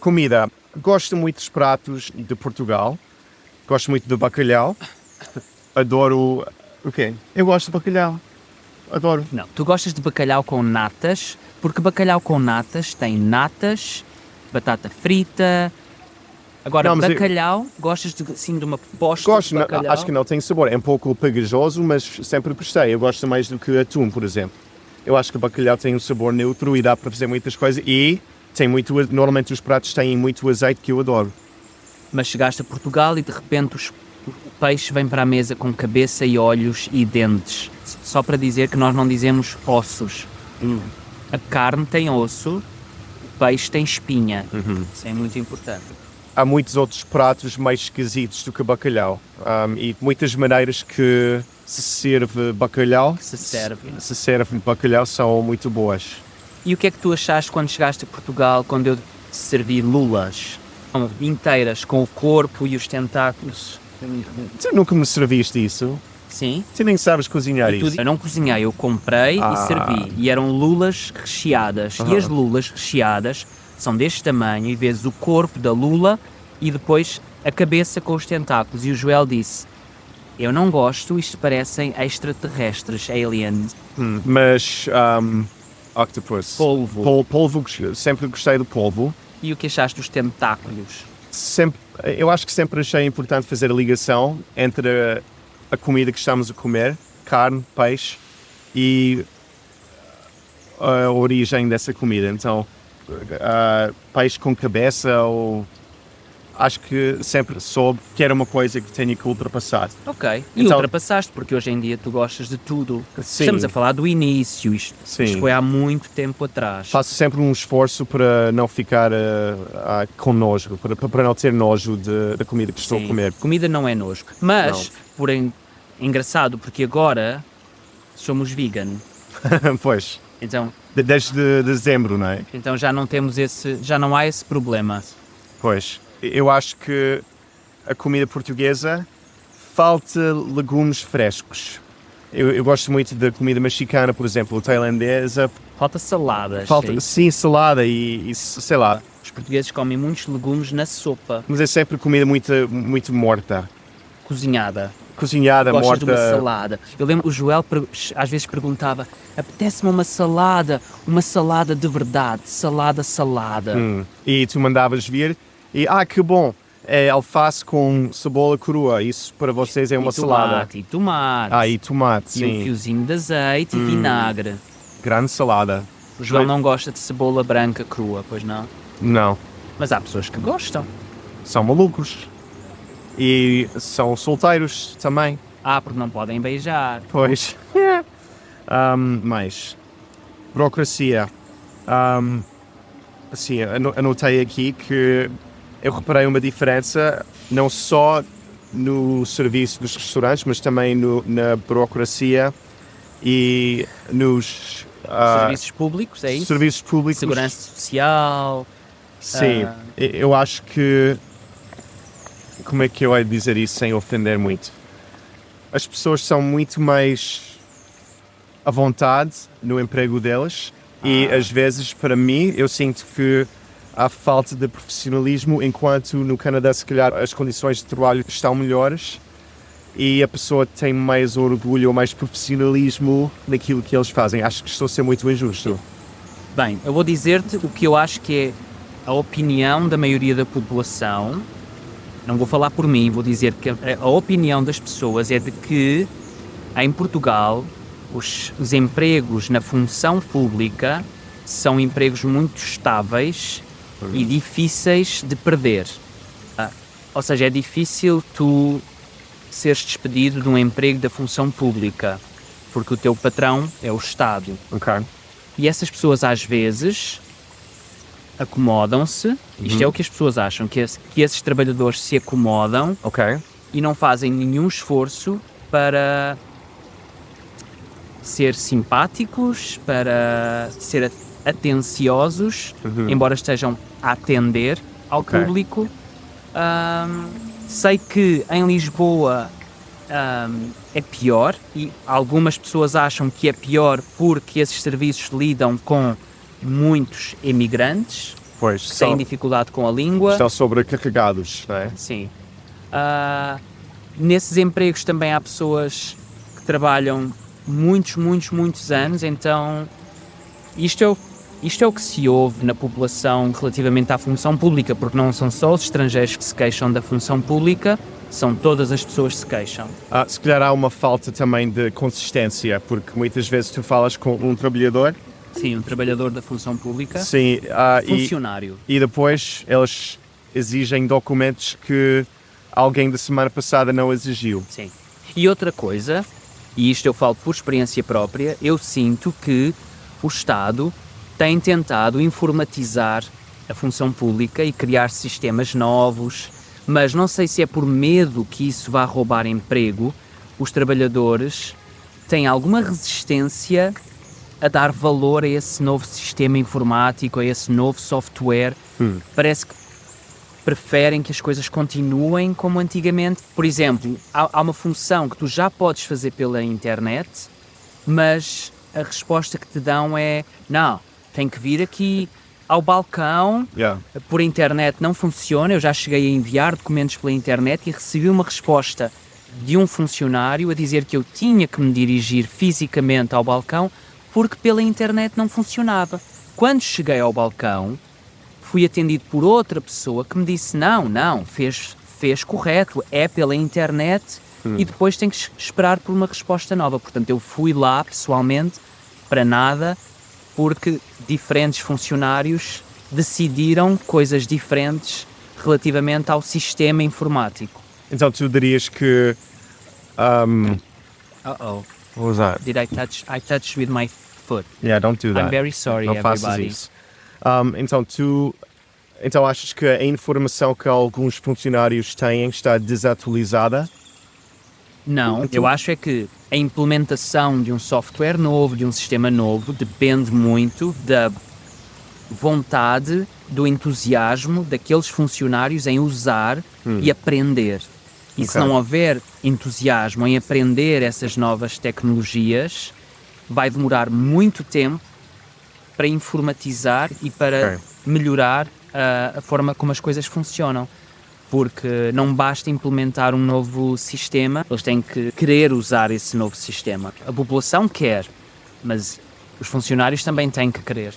Comida. Gosto muito dos pratos de Portugal. Gosto muito do bacalhau. Adoro... O quê? Eu gosto de bacalhau. Adoro. Não, tu gostas de bacalhau com natas, porque bacalhau com natas tem natas, batata frita. Agora, Não, mas bacalhau, gostas de uma posta Gosto, de bacalhau? acho que não tem sabor. É um pouco pegajoso, mas sempre gostei. Eu gosto mais do que atum, por exemplo. Eu acho que o bacalhau tem um sabor neutro e dá para fazer muitas coisas. E tem muito... Normalmente os pratos têm muito azeite, que eu adoro. Mas chegaste a Portugal e de repente o peixe vem para a mesa com cabeça e olhos e dentes. Só para dizer que nós não dizemos ossos. A carne tem osso, o peixe tem espinha. Isso é muito importante. Há muitos outros pratos mais esquisitos do que bacalhau. E muitas maneiras que se serve bacalhau. Se serve Bacalhau são muito boas. E o que é que tu achaste quando chegaste a Portugal, quando eu te servi lulas inteiras, com o corpo e os tentáculos? Tu nunca me serviste isso? Sim. Tu nem sabes cozinhar isso. Eu não cozinhei, eu comprei e servi. E eram lulas recheadas. E as lulas recheadas são deste tamanho e vês o corpo da lula e depois a cabeça com os tentáculos. E o Joel disse, eu não gosto, isto parecem extraterrestres, aliens. Mas, octopus. Polvo, sempre gostei do polvo. E o que achaste dos tentáculos? Eu acho que sempre achei importante fazer a ligação entre a comida que estamos a comer, carne, peixe, e a origem dessa comida. Então, peixe com cabeça, ou acho que sempre soube que era uma coisa que tinha que ultrapassar. Ok, e então, ultrapassaste, porque hoje em dia tu gostas de tudo. Sim. Estamos a falar do início, isto foi há muito tempo atrás. Faço sempre um esforço para não ficar com nojo, para não ter nojo da comida que estou a comer. Comida não é nojo, mas, porém, engraçado, porque agora somos vegan. Pois. Então, desde dezembro, não é? Então já não há esse problema. Pois. Eu acho que a comida portuguesa falta legumes frescos. Eu gosto muito da comida mexicana, por exemplo, tailandesa. Falta saladas. Sim, salada e sei lá. Os portugueses comem muitos legumes na sopa. Mas é sempre comida muito morta. Cozinhada, morta. Gostas de uma salada. Eu lembro, o Joel às vezes perguntava, apetece-me uma salada de verdade, salada. E tu mandavas vir e, que bom, é alface com cebola crua, isso para vocês é uma salada. E tomate. E tomate, sim. E um fiozinho de azeite e vinagre. Grande salada. O Joel não gosta de cebola branca crua, pois não? Não. Mas há pessoas que gostam. São malucos. E são solteiros também. Porque não podem beijar. Pois. Mais. Burocracia. Assim, anotei aqui que eu reparei uma diferença não só no serviço dos restaurantes, mas também na burocracia e nos... serviços públicos, é isso? Serviços públicos. Segurança social. Sim, eu acho que... Como é que eu hei de dizer isso sem ofender muito? As pessoas são muito mais à vontade no emprego delas e às vezes, para mim, eu sinto que há falta de profissionalismo, enquanto no Canadá, se calhar, as condições de trabalho estão melhores e a pessoa tem mais orgulho ou mais profissionalismo naquilo que eles fazem. Acho que estou a ser muito injusto. Bem, eu vou dizer-te o que eu acho que é a opinião da maioria da população. Não vou falar por mim, vou dizer que a opinião das pessoas é de que, em Portugal, os empregos na função pública são empregos muito estáveis e difíceis de perder. Ou seja, é difícil tu seres despedido de um emprego da função pública, porque o teu patrão é o Estado. Ok. E essas pessoas, às vezes, acomodam-se, isto é o que as pessoas acham, que esses trabalhadores se acomodam e não fazem nenhum esforço para ser simpáticos, para ser atenciosos, embora estejam a atender ao público. Sei que em Lisboa é pior e algumas pessoas acham que é pior porque esses serviços lidam com muitos emigrantes Pois, que têm dificuldade com a língua. estão sobrecarregados, não é? Sim. Nesses empregos também há pessoas que trabalham muitos anos, então isto é o que se ouve na população relativamente à função pública, porque não são só os estrangeiros que se queixam da função pública, são todas as pessoas que se queixam. Se calhar há uma falta também de consistência, porque muitas vezes tu falas com um trabalhador. Sim, um trabalhador da função pública, Sim, funcionário. e depois eles exigem documentos que alguém da semana passada não exigiu. Sim. E outra coisa, e isto eu falo por experiência própria, eu sinto que o Estado tem tentado informatizar a função pública e criar sistemas novos, mas não sei se é por medo que isso vá roubar emprego, os trabalhadores têm alguma resistência a dar valor a esse novo sistema informático, a esse novo software. Parece que preferem que as coisas continuem como antigamente. Por exemplo, há uma função que tu já podes fazer pela internet, mas a resposta que te dão é: não, tem que vir aqui ao balcão, por internet não funciona. Eu já cheguei a enviar documentos pela internet e recebi uma resposta de um funcionário a dizer que eu tinha que me dirigir fisicamente ao balcão porque pela internet não funcionava. Quando cheguei ao balcão, fui atendido por outra pessoa que me disse: não, fez correto, é pela internet e depois tem que esperar por uma resposta nova. Portanto, eu fui lá pessoalmente para nada, porque diferentes funcionários decidiram coisas diferentes relativamente ao sistema informático. Então tu dirias que... Uh-oh. What was that? Did I touch with my foot? Yeah, don't do that. I'm very sorry, Não faças everybody. isso. Então achas que a informação que alguns funcionários têm está desatualizada? Não, eu acho é que a implementação de um software novo, de um sistema novo, depende muito da vontade, do entusiasmo daqueles funcionários em usar e aprender. E se não houver entusiasmo em aprender essas novas tecnologias, vai demorar muito tempo para informatizar e para melhorar a forma como as coisas funcionam. Porque não basta implementar um novo sistema, eles têm que querer usar esse novo sistema. A população quer, mas os funcionários também têm que querer.